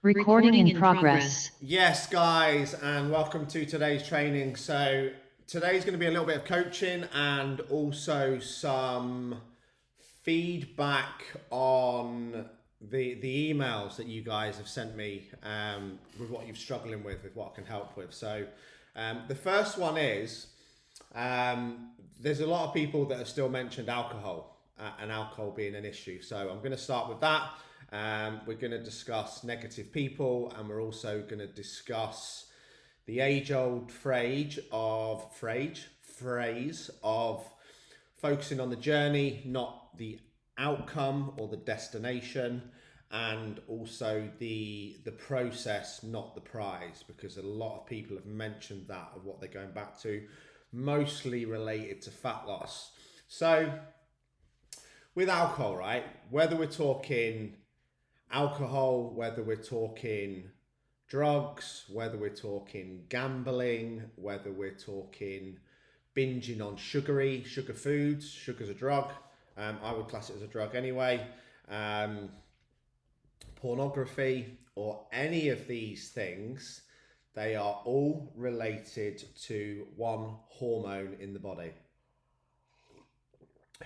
Recording in progress. Yes, guys, and welcome to today's training. So today's going to be a little bit of coaching and also some feedback on the emails that you guys have sent me with what you're struggling with what I can help with. So the first one is there's a lot of people that have still mentioned alcohol and alcohol being an issue. So I'm going to start with that. We're going to discuss negative people, and we're also going to discuss the age-old phrase of focusing on the journey, not the outcome or the destination, and also the process, not the prize, because a lot of people have mentioned that of what they're going back to, mostly related to fat loss. So with alcohol, right, whether we're talking alcohol, whether we're talking drugs, whether we're talking gambling, whether we're talking binging on sugar foods, sugar's a drug. I would class it as a drug anyway. Pornography or any of these things, they are all related to one hormone in the body.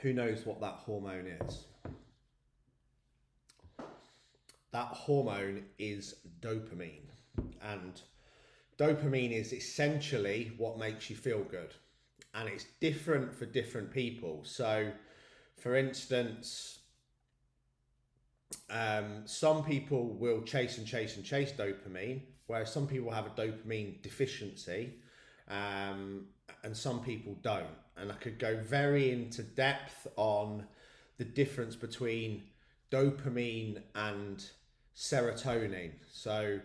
Who knows what that hormone is? That hormone is dopamine, and dopamine is essentially what makes you feel good, and it's different for different people. So for instance, some people will chase dopamine, whereas some people have a dopamine deficiency, and some people don't. And I could go very into depth on the difference between dopamine and serotonin. So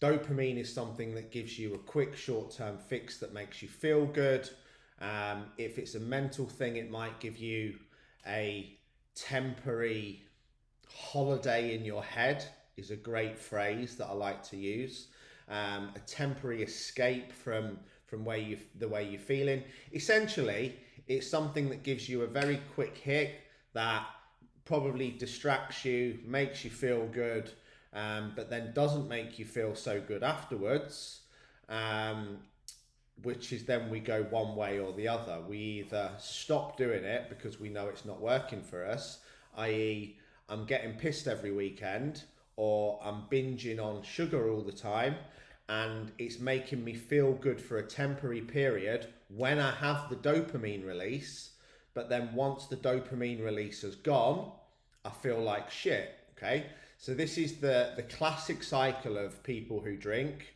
dopamine is something that gives you a quick short-term fix that makes you feel good. If it's a mental thing, it might give you a temporary holiday in your head, is a great phrase that I like to use. A temporary escape from the way you're feeling. Essentially, it's something that gives you a very quick hit that probably distracts you, makes you feel good, but then doesn't make you feel so good afterwards, which is then we go one way or the other. We either stop doing it because we know it's not working for us, i.e. I'm getting pissed every weekend, or I'm binging on sugar all the time, and it's making me feel good for a temporary period when I have the dopamine release, but then once the dopamine release has gone, I feel like shit, okay? So this is the classic cycle of people who drink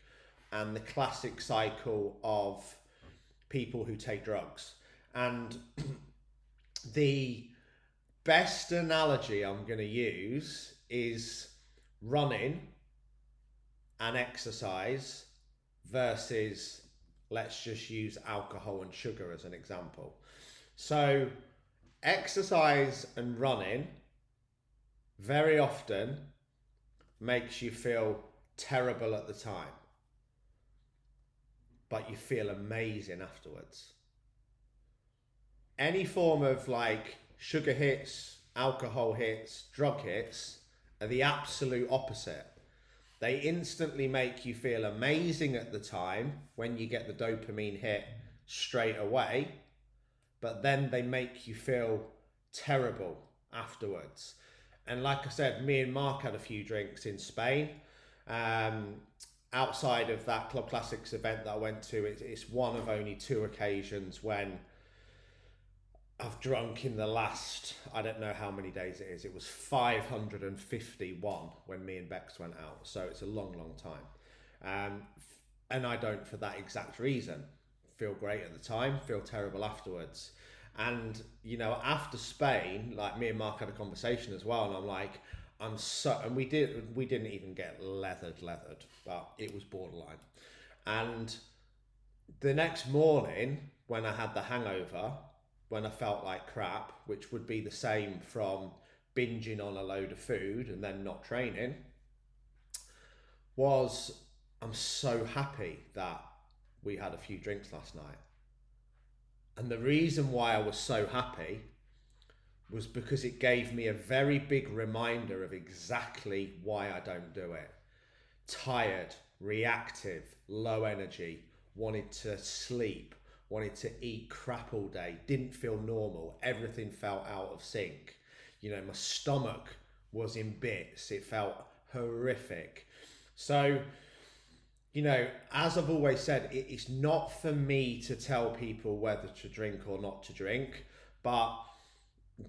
and the classic cycle of people who take drugs. And the best analogy I'm going to use is running and exercise versus, let's just use alcohol and sugar as an example. So exercise and running very often makes you feel terrible at the time, but you feel amazing afterwards. Any form of like sugar hits, alcohol hits, drug hits are the absolute opposite. They instantly make you feel amazing at the time when you get the dopamine hit straight away, but then they make you feel terrible afterwards. And like I said, me and Mark had a few drinks in Spain. Outside of that Club Classics event that I went to, it's one of only two occasions when I've drunk in the last, I don't know how many days it is. It was 551 when me and Bex went out. So it's a long, long time. And I don't, for that exact reason, feel great at the time, feel terrible afterwards. And, you know, after Spain, like me and Mark had a conversation as well. And I'm like, and we didn't even get leathered, but it was borderline. And the next morning when I had the hangover, when I felt like crap, which would be the same from binging on a load of food and then not training, was I'm so happy that we had a few drinks last night. And the reason why I was so happy was because it gave me a very big reminder of exactly why I don't do it. tired, reactive, low energy, wanted to sleep, wanted to eat crap all day, didn't feel normal, everything felt out of sync. You know, my stomach was in bits, it felt horrific. So, you know, as I've always said, it's not for me to tell people whether to drink or not to drink, but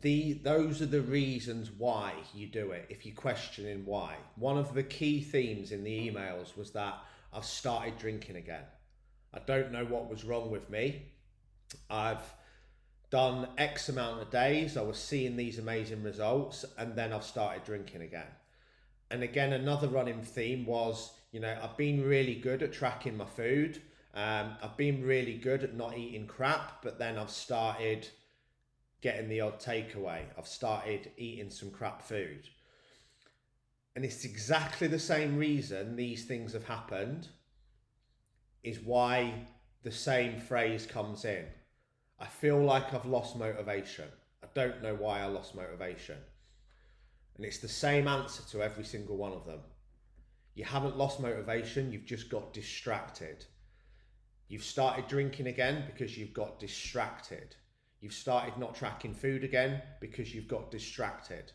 those are the reasons why you do it if you're questioning why. One of the key themes in the emails was that I've started drinking again. I don't know what was wrong with me. I've done X amount of days, I was seeing these amazing results, and then I've started drinking again. And again, another running theme was, you know, I've been really good at tracking my food. I've been really good at not eating crap, but then I've started getting the odd takeaway. I've started eating some crap food. And it's exactly the same reason these things have happened, is why the same phrase comes in. I feel like I've lost motivation. I don't know why I lost motivation. And it's the same answer to every single one of them. You haven't lost motivation, you've just got distracted. You've started drinking again because you've got distracted. You've started not tracking food again because you've got distracted.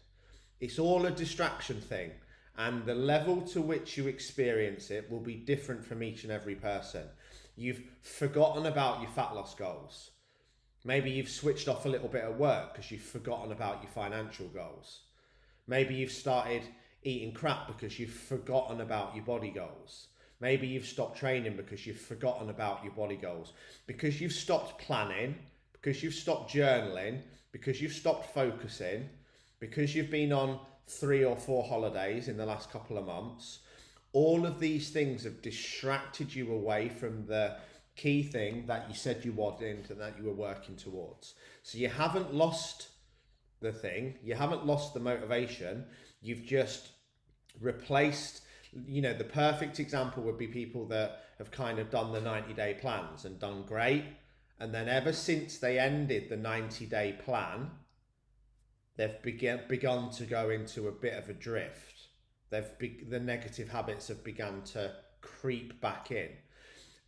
It's all a distraction thing, and the level to which you experience it will be different from each and every person. You've forgotten about your fat loss goals. Maybe you've switched off a little bit at work because you've forgotten about your financial goals. Maybe you've started eating crap because you've forgotten about your body goals. Maybe you've stopped training because you've forgotten about your body goals. Because you've stopped planning, because you've stopped journaling, because you've stopped focusing, because you've been on 3 or 4 holidays in the last couple of months. All of these things have distracted you away from the key thing that you said you wanted and that you were working towards. So you haven't lost the thing, you haven't lost the motivation, you've just replaced, you know, the perfect example would be people that have kind of done the 90-day plans and done great, and then ever since they ended the 90-day plan, they've begun to go into a bit of a drift. The negative habits have begun to creep back in.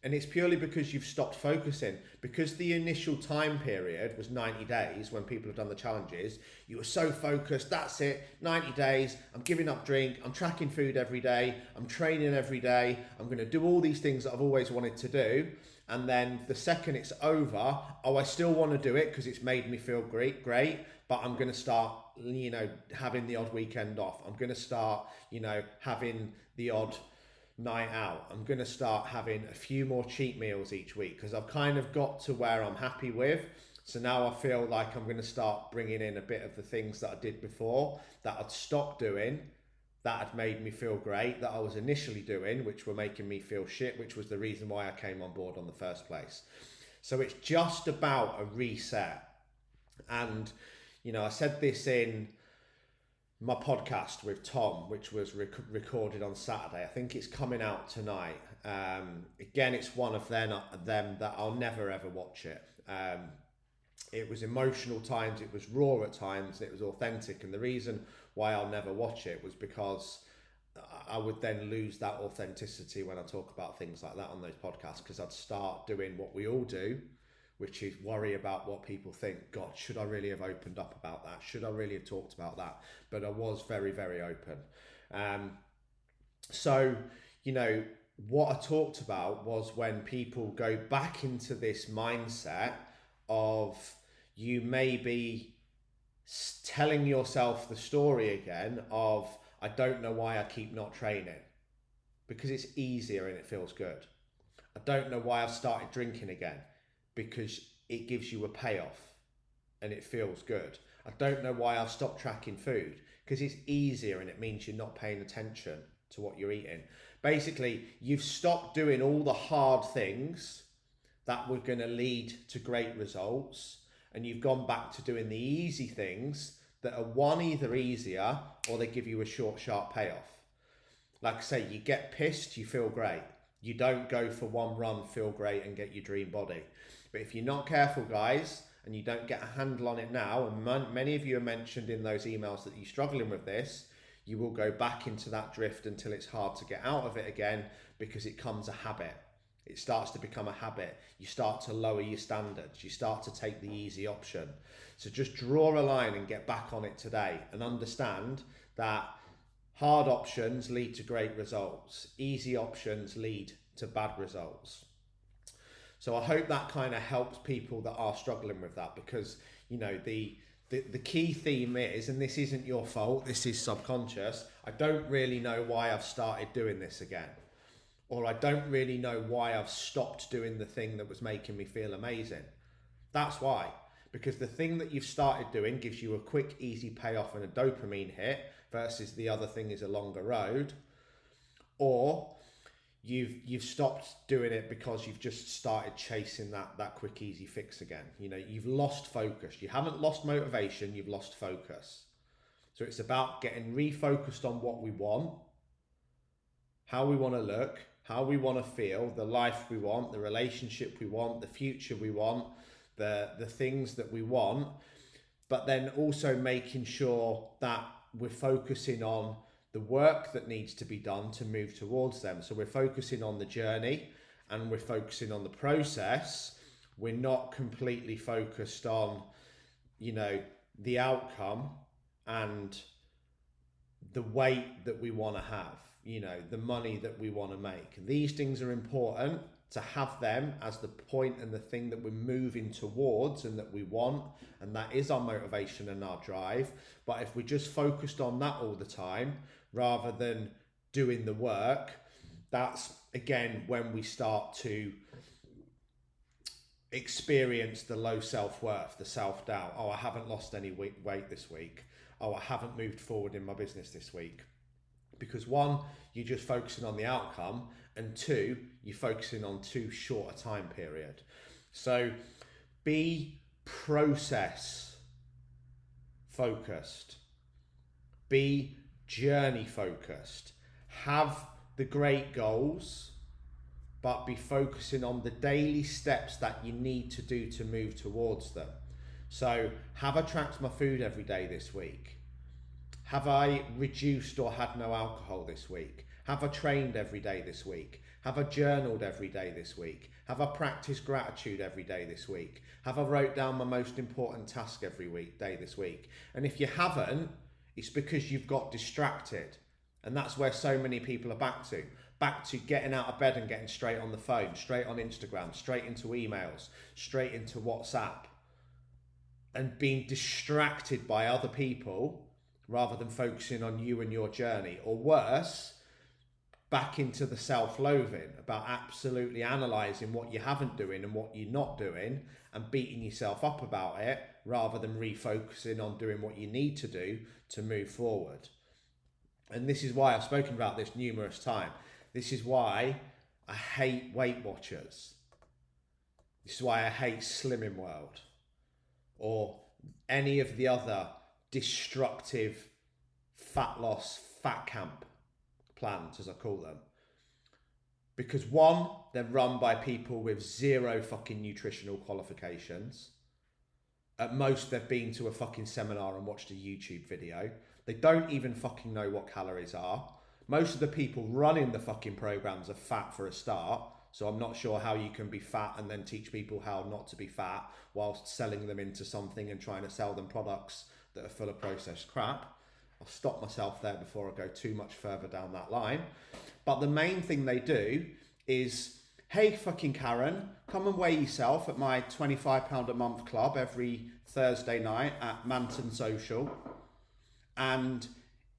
And it's purely because you've stopped focusing. Because the initial time period was 90 days when people have done the challenges, you were so focused, that's it, 90 days, I'm giving up drink, I'm tracking food every day, I'm training every day, I'm going to do all these things that I've always wanted to do. And then the second it's over, I still want to do it because it's made me feel great, but I'm going to start, you know, having the odd weekend off. I'm going to start, you know, having the odd night out. I'm going to start having a few more cheat meals each week because I've kind of got to where I'm happy with. So now I feel like I'm going to start bringing in a bit of the things that I did before that I'd stopped doing, that had made me feel great, that I was initially doing, which were making me feel shit, which was the reason why I came on board on the first place. So it's just about a reset. And, you know, I said this in my podcast with Tom, which was recorded on Saturday. I think it's coming out tonight. Again, it's one of them that I'll never ever watch it. It was emotional times, it was raw at times, it was authentic. And the reason why I'll never watch it was because I would then lose that authenticity when I talk about things like that on those podcasts, because I'd start doing what we all do, which is worry about what people think. God, should I really have opened up about that? Should I really have talked about that? But I was very, very open. So, you know, what I talked about was when people go back into this mindset of you maybe telling yourself the story again of, I don't know why I keep not training, because it's easier and it feels good. I don't know why I've started drinking again, because it gives you a payoff and it feels good. I don't know why I've stopped tracking food, because it's easier and it means you're not paying attention to what you're eating. Basically, you've stopped doing all the hard things that were going to lead to great results, and you've gone back to doing the easy things that are, one, either easier or they give you a short, sharp payoff. Like I say, you get pissed, you feel great. You don't go for one run, feel great and get your dream body. But if you're not careful, guys, and you don't get a handle on it now, and many of you are mentioned in those emails that you're struggling with this, you will go back into that drift until it's hard to get out of it again, because it becomes a habit. It starts to become a habit. You start to lower your standards. You start to take the easy option. So just draw a line and get back on it today, and understand that hard options lead to great results. Easy options lead to bad results. So I hope that kind of helps people that are struggling with that, because, you know, the key theme is, and this isn't your fault, this is subconscious, I don't really know why I've started doing this again. Or I don't really know why I've stopped doing the thing that was making me feel amazing. That's why. Because the thing that you've started doing gives you a quick, easy payoff and a dopamine hit, versus the other thing is a longer road. Or you've stopped doing it because you've just started chasing that quick, easy fix again. You know, you've lost focus. You haven't lost motivation, you've lost focus. So it's about getting refocused on what we want, how we want to look, how we want to feel, the life we want, the relationship we want, the future we want, the things that we want, but then also making sure that we're focusing on the work that needs to be done to move towards them. So we're focusing on the journey and we're focusing on the process. We're not completely focused on, you know, the outcome and the weight that we want to have, you know, the money that we want to make. These things are important to have them as the point and the thing that we're moving towards and that we want, and that is our motivation and our drive. But if we're just focused on that all the time rather than doing the work, that's again when we start to experience the low self-worth, the self-doubt. Oh, I haven't lost any weight this week. Oh, I haven't moved forward in my business this week. Because one, you're just focusing on the outcome, and two, you're focusing on too short a time period. So be process focused, be journey focused, have the great goals, but be focusing on the daily steps that you need to do to move towards them. So have I tracked my food every day this week? Have I reduced or had no alcohol this week? Have I trained every day this week? Have I journaled every day this week? Have I practiced gratitude every day this week? Have I wrote down my most important task every day this week? And if you haven't, it's because you've got distracted. And that's where so many people are back to getting out of bed and getting straight on the phone, straight on Instagram, straight into emails, straight into WhatsApp, and being distracted by other people rather than focusing on you and your journey. Or worse, back into the self-loathing, about absolutely analysing what you haven't doing and what you're not doing and beating yourself up about it, rather than refocusing on doing what you need to do to move forward. And this is why I've spoken about this numerous times. This is why I hate Weight Watchers. This is why I hate Slimming World or any of the other destructive fat loss, fat camp plans, as I call them. Because one, they're run by people with zero fucking nutritional qualifications. At most, they've been to a fucking seminar and watched a YouTube video. They don't even fucking know what calories are. Most of the people running the fucking programs are fat for a start. So I'm not sure how you can be fat and then teach people how not to be fat whilst selling them into something and trying to sell them products that are full of processed crap. I'll stop myself there before I go too much further down that line. But the main thing they do is, hey fucking Karen, come and weigh yourself at my £25 a month club every Thursday night at Manton Social. And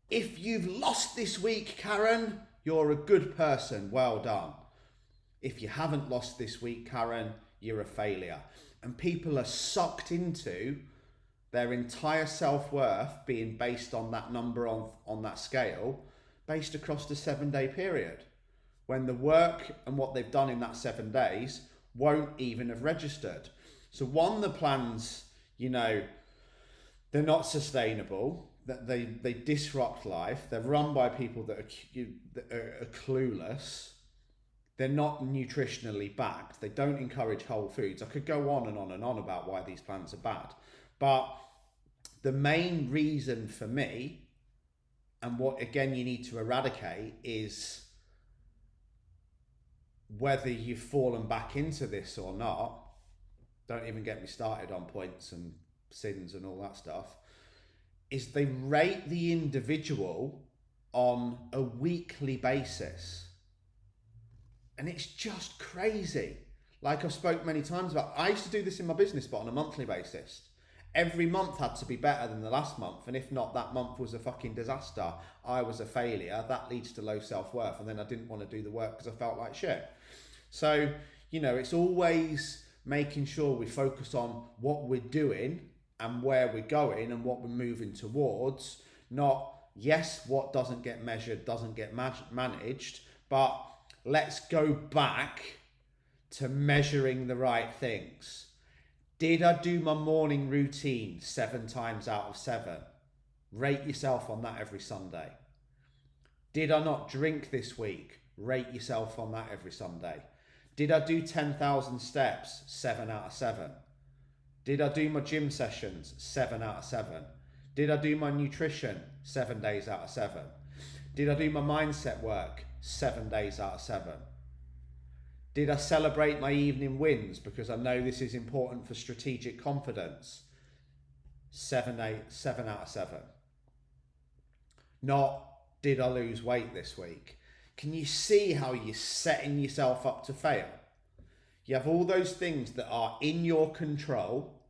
if you've lost this week, Karen, you're a good person, well done. If you haven't lost this week, Karen, you're a failure. And people are sucked into their entire self-worth being based on that number on that scale, based across the 7-day period, when the work and what they've done in that 7 days won't even have registered. So one, the plans, you know, they're not sustainable, that they disrupt life, they're run by people that are clueless, they're not nutritionally backed, they don't encourage whole foods. I could go on and on and on about why these plans are bad. But the main reason for me And what, again, you need to eradicate is whether you've fallen back into this or not. Don't even get me started on points and sins and all that stuff. Is they rate the individual on a weekly basis. And it's just crazy. Like I've spoke many times about, I used to do this in my business, but on a monthly basis. Every month had to be better than the last month. And if not, that month was a fucking disaster. I was a failure. That leads to low self-worth. And then I didn't want to do the work because I felt like shit. So, you know, it's always making sure we focus on what we're doing and where we're going and what we're moving towards. Not, yes, what doesn't get measured doesn't get managed, but let's go back to measuring the right things. Did I do my morning routine 7 times out of 7? Rate yourself on that every Sunday. Did I not drink this week? Rate yourself on that every Sunday. Did I do 10,000 steps? 7 out of 7. Did I do my gym sessions? 7 out of 7. Did I do my nutrition? 7 days out of 7. Did I do my mindset work? 7 days out of 7. Did I celebrate my evening wins because I know this is important for strategic confidence? 7 out of 7. Not, did I lose weight this week? Can you see how you're setting yourself up to fail? You have all those things that are in your control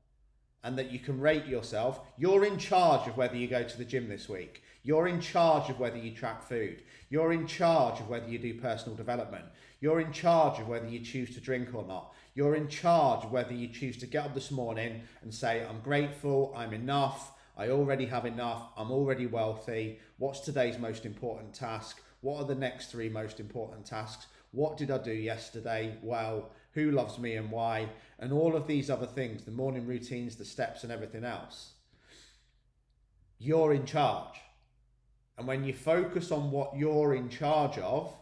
and that you can rate yourself. You're in charge of whether you go to the gym this week. You're in charge of whether you track food. You're in charge of whether you do personal development. You're in charge of whether you choose to drink or not. You're in charge of whether you choose to get up this morning and say, I'm grateful, I'm enough, I already have enough, I'm already wealthy. What's today's most important task? What are the next 3 most important tasks? What did I do yesterday? Well, who loves me and why? And all of these other things, the morning routines, the steps and everything else. You're in charge. And when you focus on what you're in charge of,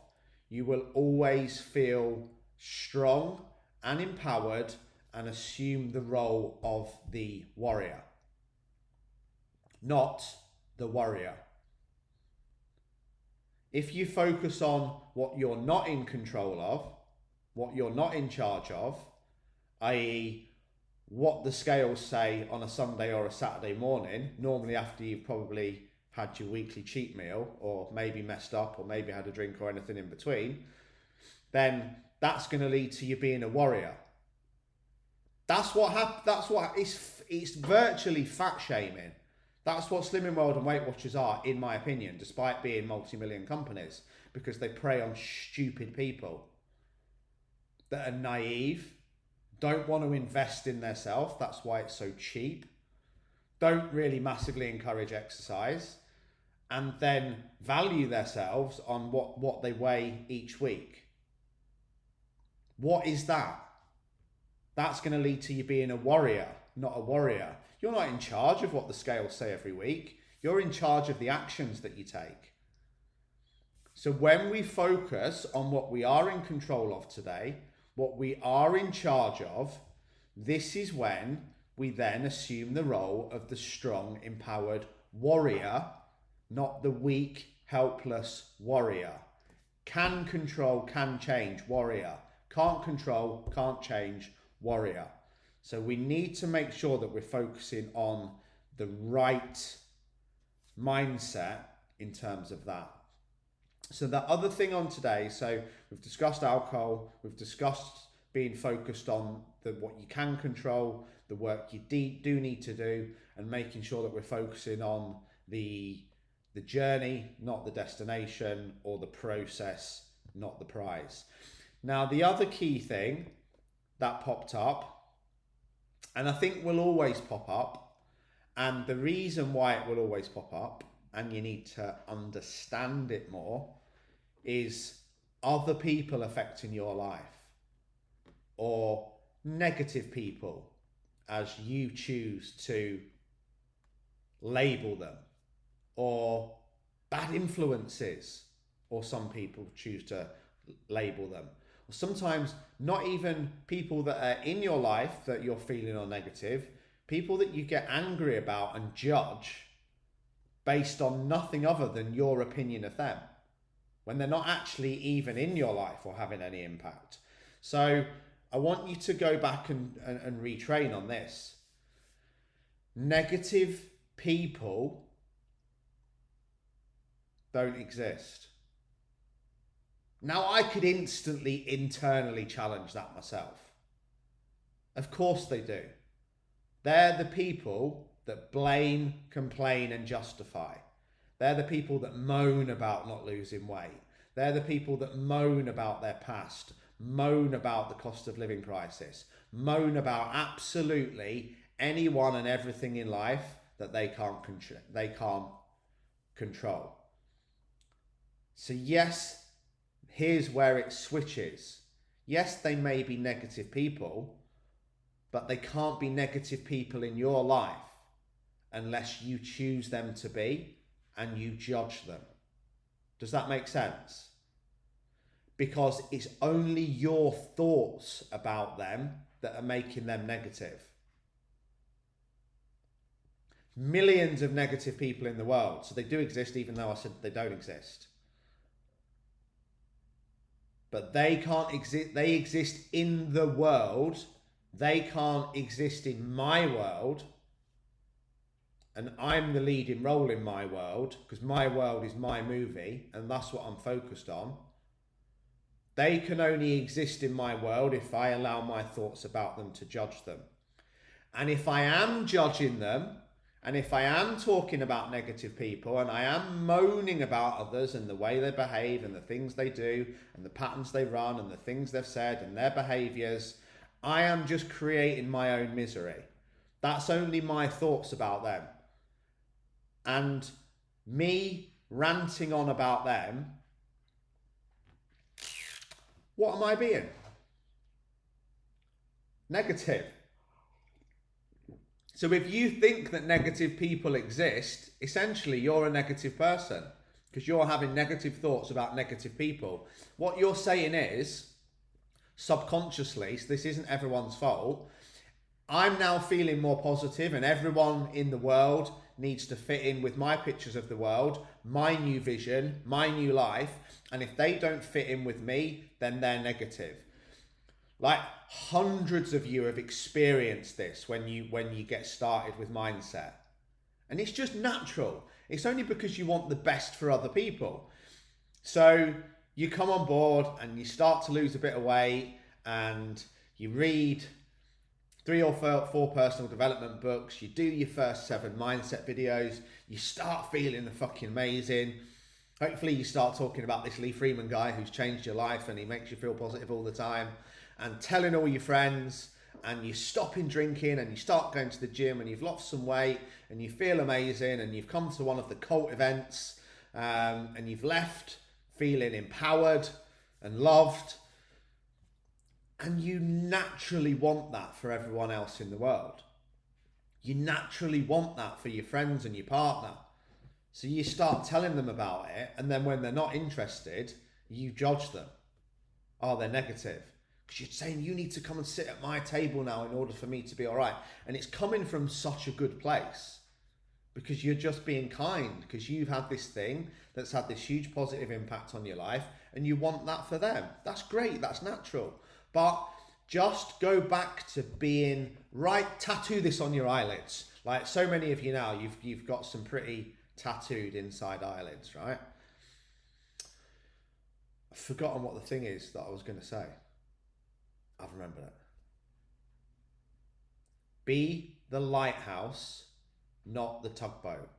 you will always feel strong and empowered and assume the role of the warrior, not the worrier. If you focus on what you're not in control of, what you're not in charge of, i.e. what the scales say on a Sunday or a Saturday morning, normally after you've probably had your weekly cheat meal or maybe messed up or maybe had a drink or anything in between, then that's going to lead to you being a warrior. That's what it's virtually fat shaming. That's what Slimming World and Weight Watchers are, in my opinion, despite being multi-million companies, because they prey on stupid people that are naive, don't want to invest in themselves. That's why it's so cheap. Don't really massively encourage exercise, and then value themselves on what they weigh each week. What is that? That's going to lead to you being a warrior, not a warrior. You're not in charge of what the scales say every week. You're in charge of the actions that you take. So when we focus on what we are in control of today, what we are in charge of, this is when we then assume the role of the strong, empowered warrior, not the weak, helpless warrior. Can control, can change, warrior. Can't control, can't change, warrior. So we need to make sure that we're focusing on the right mindset in terms of that. So the other thing on today, so we've discussed alcohol, we've discussed being focused on what you can control, the work you do need to do, and making sure that we're focusing on the journey, not the destination, or the process, not the prize. Now, the other key thing that popped up, and I think will always pop up, and the reason why it will always pop up, and you need to understand it more, is other people affecting your life, or negative people, as you choose to label them, or bad influences, or some people choose to label them. Or sometimes not even people that are in your life that you're feeling are negative, people that you get angry about and judge, based on nothing other than your opinion of them, when they're not actually even in your life or having any impact. So I want you to go back and retrain on this. Negative people don't exist. Now, I could instantly internally challenge that myself. Of course they do. They're the people that blame, complain, and justify. They're the people that moan about not losing weight. They're the people that moan about their past, moan about the cost of living crisis, moan about absolutely anyone and everything in life that they can't control. So yes, here's where it switches. Yes, they may be negative people, but they can't be negative people in your life unless you choose them to be and you judge them. Does that make sense? Because it's only your thoughts about them that are making them negative. Millions of negative people in the world, so they do exist even though I said they don't exist. But they can't exist, they exist in the world. They can't exist in my world. And I'm the leading role in my world because my world is my movie and that's what I'm focused on. They can only exist in my world if I allow my thoughts about them to judge them. And if I am judging them, and if I am talking about negative people, and I am moaning about others and the way they behave and the things they do and the patterns they run and the things they've said and their behaviors, I am just creating my own misery. That's only my thoughts about them. And me ranting on about them, what am I being? Negative. So if you think that negative people exist, essentially you're a negative person because you're having negative thoughts about negative people. What you're saying is, subconsciously, so this isn't everyone's fault, I'm now feeling more positive and everyone in the world needs to fit in with my pictures of the world, my new vision, my new life. And if they don't fit in with me, then they're negative. Like hundreds of you have experienced this when you get started with mindset. And it's just natural. It's only because you want the best for other people. So you come on board and you start to lose a bit of weight and you read 3 or 4 personal development books, you do your first 7 mindset videos, you start feeling fucking amazing. Hopefully you start talking about this Lee Freeman guy who's changed your life and he makes you feel positive all the time, and telling all your friends, and you stop in drinking and you start going to the gym and you've lost some weight and you feel amazing and you've come to one of the cult events and you've left feeling empowered and loved. And you naturally want that for everyone else in the world. You naturally want that for your friends and your partner. So you start telling them about it, and then when they're not interested, you judge them. Oh, they're negative. Because you're saying you need to come and sit at my table now in order for me to be all right. And it's coming from such a good place because you're just being kind, because you've had this thing that's had this huge positive impact on your life and you want that for them. That's great. That's natural. But just go back to being right. Tattoo this on your eyelids. Like so many of you now, you've got some pretty tattooed inside eyelids, right? I've forgotten what the thing is that I was going to say. I've remembered it. Be the lighthouse, not the tugboat.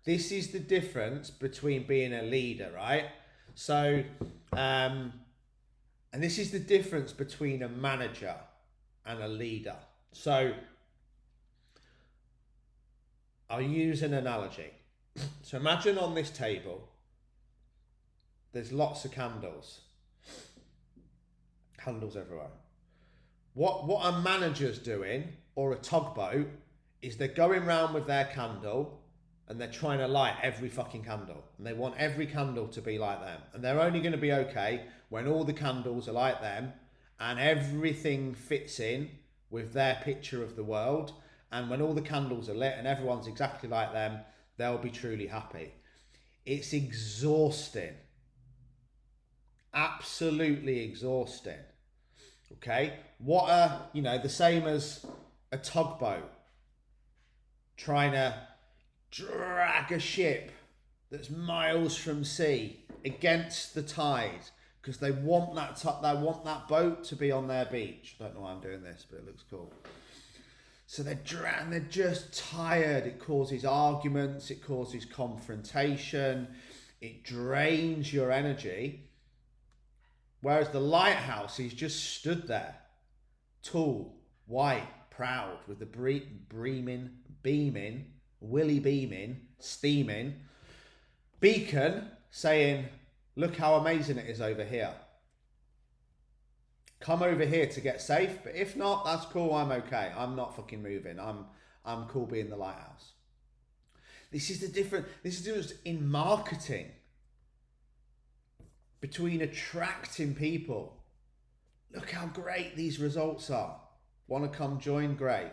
This is the difference between being a leader, right? So, and this is the difference between a manager and a leader. So, I'll use an analogy. So imagine on this table, there's lots of candles. Candles everywhere. What a manager's doing, or a tugboat, is they're going round with their candle and they're trying to light every fucking candle. And they want every candle to be like them. And they're only going to be okay when all the candles are like them and everything fits in with their picture of the world. And when all the candles are lit and everyone's exactly like them, they'll be truly happy. It's exhausting. Absolutely exhausting. Okay? The same as a tugboat trying to drag a ship that's miles from sea against the tide because they want that boat to be on their beach. I don't know why I'm doing this, but it looks cool. So they're just tired. It causes arguments, it causes confrontation, it drains your energy. Whereas the lighthouse, he's just stood there, tall, white, proud, with the beaming, willy beaming, steaming beacon saying, look how amazing it is over here. Come over here to get safe, but if not, that's cool, I'm okay. I'm not fucking moving. I'm cool being the lighthouse. This is the difference in marketing between attracting people. Look how great these results are. Want to come join? Great.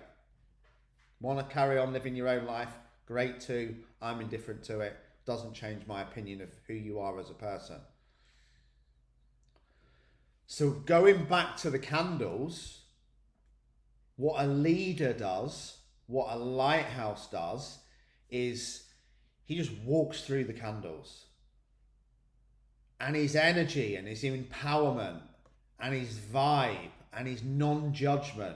Want to carry on living your own life? Great too. I'm indifferent to it. Doesn't change my opinion of who you are as a person. So going back to the candles, what a leader does, what a lighthouse does, is he just walks through the candles. And his energy and his empowerment and his vibe and his non-judgment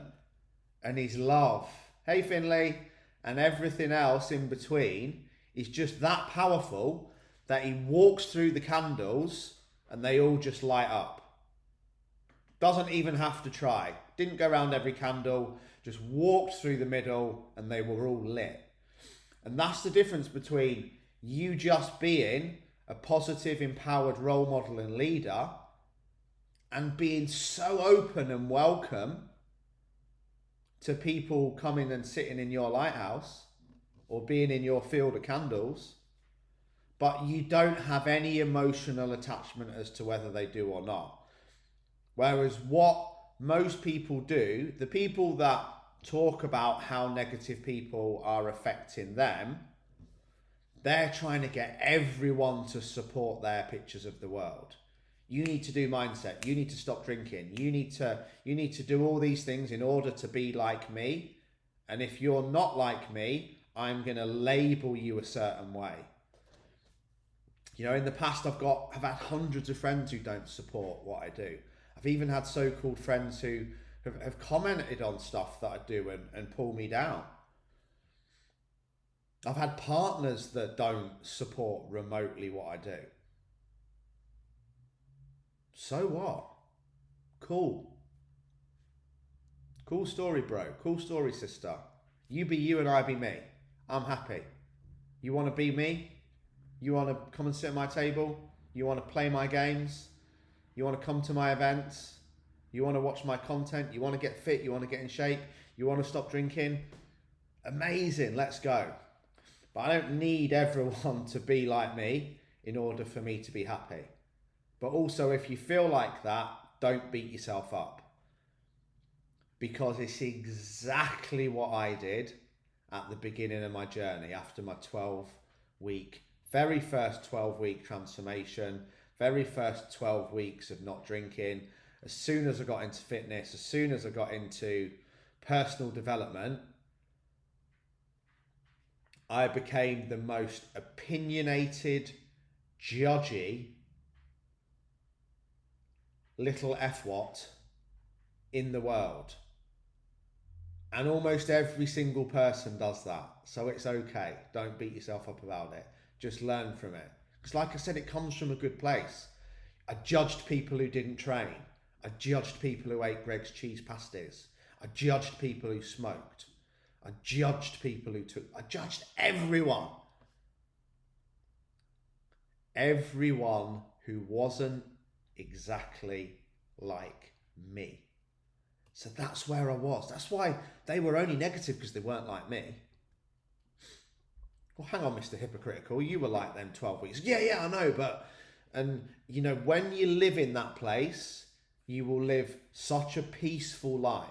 and his love, hey Finley, and everything else in between is just that powerful that he walks through the candles and they all just light up. Doesn't even have to try. Didn't go around every candle, just walked through the middle and they were all lit. And that's the difference between you just being a positive, empowered role model and leader and being so open and welcome to people coming and sitting in your lighthouse or being in your field of candles, but you don't have any emotional attachment as to whether they do or not. Whereas what most people do, the people that talk about how negative people are affecting them, they're trying to get everyone to support their pictures of the world. You need to do mindset. You need to stop drinking. You need to do all these things in order to be like me. And if you're not like me, I'm going to label you a certain way. You know, in the past, I've had hundreds of friends who don't support what I do. I've even had so-called friends who have commented on stuff that I do and pull me down. I've had partners that don't support remotely what I do. So what? Cool. Cool story, bro. Cool story, sister. You be you and I be me. I'm happy. You want to be me? You want to come and sit at my table? You want to play my games? You want to come to my events? You want to watch my content? You want to get fit? You want to get in shape? You want to stop drinking? Amazing, let's go. But I don't need everyone to be like me in order for me to be happy. But also, if you feel like that, don't beat yourself up. Because it's exactly what I did at the beginning of my journey after my very first 12-week transformation, very first 12 weeks of not drinking. As soon as I got into fitness, as soon as I got into personal development, I became the most opinionated, judgy little F-what in the world. And almost every single person does that. So it's okay. Don't beat yourself up about it. Just learn from it. Because like I said, it comes from a good place. I judged people who didn't train. I judged people who ate Greg's cheese pasties. I judged people who smoked. I judged people I judged everyone. Everyone who wasn't exactly like me. So that's where I was. That's why they were only negative, because they weren't like me. Well, hang on, Mr. Hypocritical. You were like them 12 weeks. Yeah, I know. And you know, when you live in that place, you will live such a peaceful life.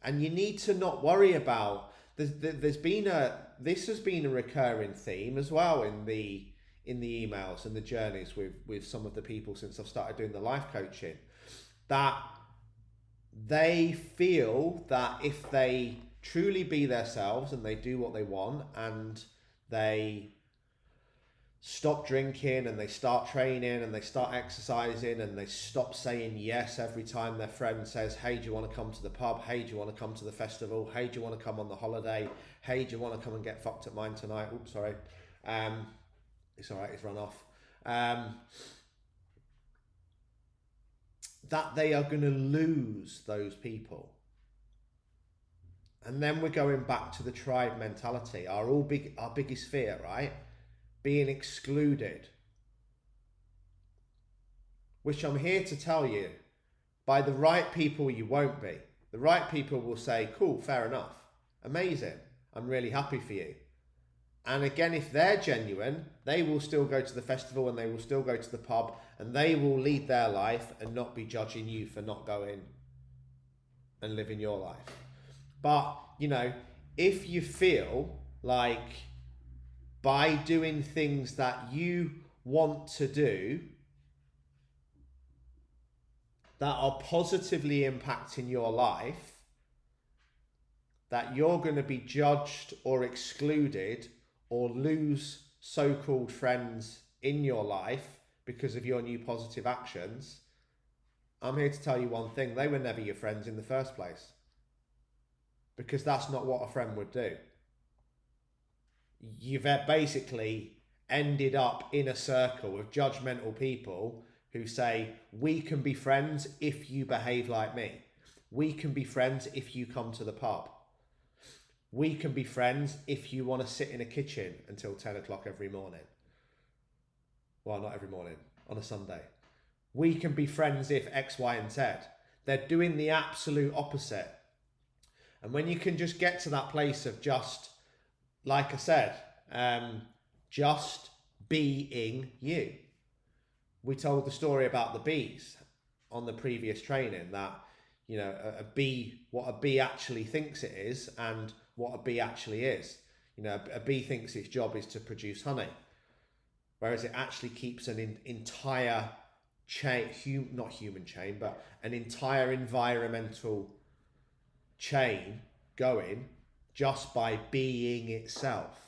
And you need to not worry about, there's been a this has been a recurring theme as well in the emails and the journeys with some of the people since I've started doing the life coaching, that they feel that if they truly be themselves and they do what they want and they stop drinking and they start training and they start exercising and they stop saying yes every time their friend says, hey, do you want to come to the pub? Hey, do you want to come to the festival? Hey, do you want to come on the holiday? Hey, do you want to come and get fucked at mine tonight? Oops, sorry. It's all right, it's run off. That they are going to lose those people. And then we're going back to the tribe mentality, our biggest fear, right? Being excluded. Which I'm here to tell you, by the right people you won't be. The right people will say, cool, fair enough, amazing, I'm really happy for you. And again, if they're genuine, they will still go to the festival and they will still go to the pub and they will lead their life and not be judging you for not going and living your life. But, you know, if you feel like by doing things that you want to do that are positively impacting your life, that you're going to be judged or excluded or lose so-called friends in your life because of your new positive actions, I'm here to tell you one thing: they were never your friends in the first place. Because that's not what a friend would do. You've basically ended up in a circle of judgmental people who say, we can be friends if you behave like me. We can be friends if you come to the pub. We can be friends if you want to sit in a kitchen until 10 o'clock every morning. Well, not every morning, on a Sunday. We can be friends if X, Y, and Z. They're doing the absolute opposite. And when you can just get to that place of just, like I said, just being you. We told the story about the bees on the previous training, that, you know, a bee, what a bee actually thinks it is and what a bee actually is. You know, a bee thinks its job is to produce honey, whereas it actually keeps an entire chain, not human chain, but an entire environmental chain going just by being itself,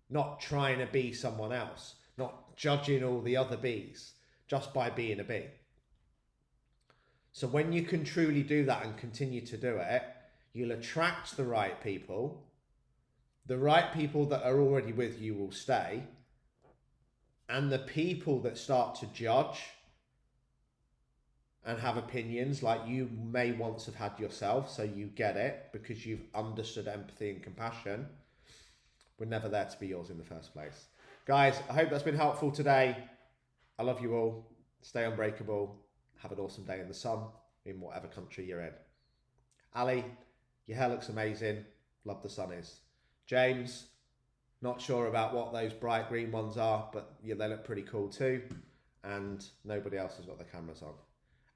not trying to be someone else, not judging all the other bees, just by being a bee. So when you can truly do that and continue to do it, you'll attract the right people. The right people that are already with you will stay, and the people that start to judge and have opinions like you may once have had yourself, so you get it because you've understood empathy and compassion, were never there to be yours in the first place. Guys, I hope that's been helpful today. I love you all. Stay unbreakable. Have an awesome day in the sun in whatever country you're in. Ali, your hair looks amazing. Love the sunnies. James, not sure about what those bright green ones are, but yeah, they look pretty cool too. And nobody else has got their cameras on.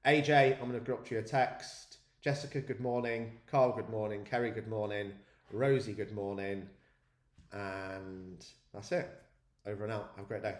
AJ, I'm going to drop you a text. Jessica, good morning. Carl, good morning. Kerry, good morning. Rosie, good morning. And that's it. Over and out. Have a great day.